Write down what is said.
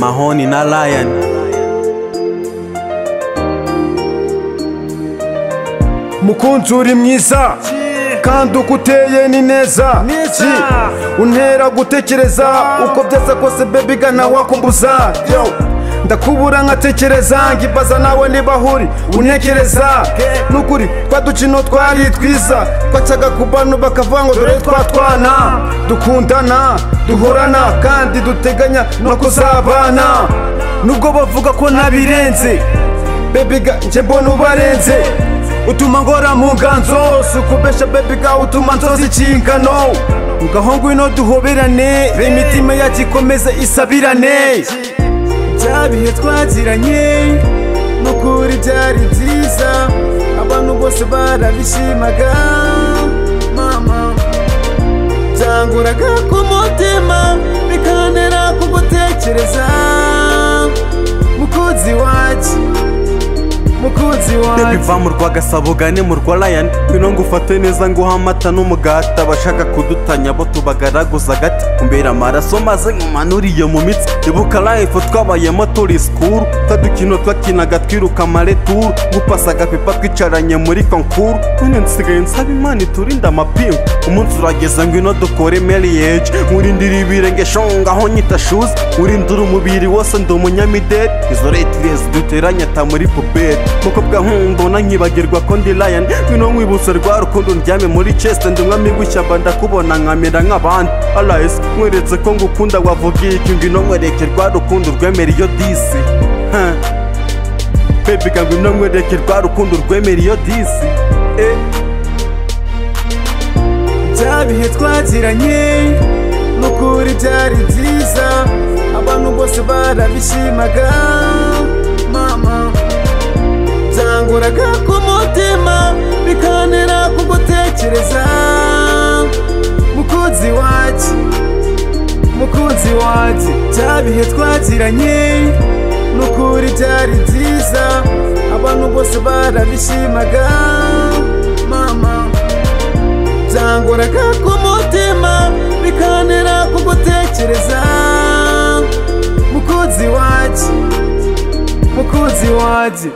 Mahoni na Lion. Mukunzi uri mwiza kandi uko uteye ni neza, untera gutekereza uko byasa kose baby gana wakumbuza. Ndakubura nkatekereza ngibaza nawe niba huri untekereza. Nukuri twa dukino twari twiza twacaga ku bantu bakavuga ngo dore twatwana, dukundana duhorana kandi duteganya no kuzabana. Nubwo bavuga ko nabirenze baby ga nje mbona ubarenze, utuma ngora mu nganzo sukubesha baby ga utuma nzoza ikingano. Ngaho ngwino duhoberane imitima yacu ikomeze isabirane. Byabihe twagiranye nukuri byari byiza, abantu bose barabishimaga mama. Byanguraga ku mutima bikantera kugutekereza mukunzi wacu, mukunzi wacu. Baby va mu Rwagasabo gane mu rwa Lion, ngwino ngufate neza nguha amata n'umugati. Abashaka kudutanya bo tubagaraguza agati kumbera amaraso maze nkumanuriye mu mitsi. Ibuka life twabayemo turi school, tadukino twakinaga twiruka mareturu, ngupasaga pepa twicaranye muri konkuru. None nsigaye nsaba Imana iturinda amapingu, umunsi urageze ngwino dukore marriage. Nkurindira ibirenge shonga aho nyita shoes, nkurindira umubiri wose ndi umunyamideli. Izo retires duteranya ta muri puberi mukobwa mbona nkibagirwa ko ndi Lion. Ngwino nkwibutse rwa rukundo ndyame muri chest, ndi umwami w'ishyamba ndakubona nkamera nk'abandi. Alice nkweretse ko ngukunda wavugiye iki, ngwino nkwereke rwa rukundo rwemera iyo disi. Baby ga ngwino nkwereke rwa rukundo rwemera iyo disi. Byabihe twagiranye nukuri byari byiza, abantu bose barabishimaga mama. Byanguraga ku mutima bikantera kugutekereza mukunzi wacu, mukunzi wacu. Byabihe twagiranye nukuri byari byiza, abantu bose barabishimaga mama. Byanguraga ku mutima bikantera kugutekereza mukunzi wacu, mukunzi wacu.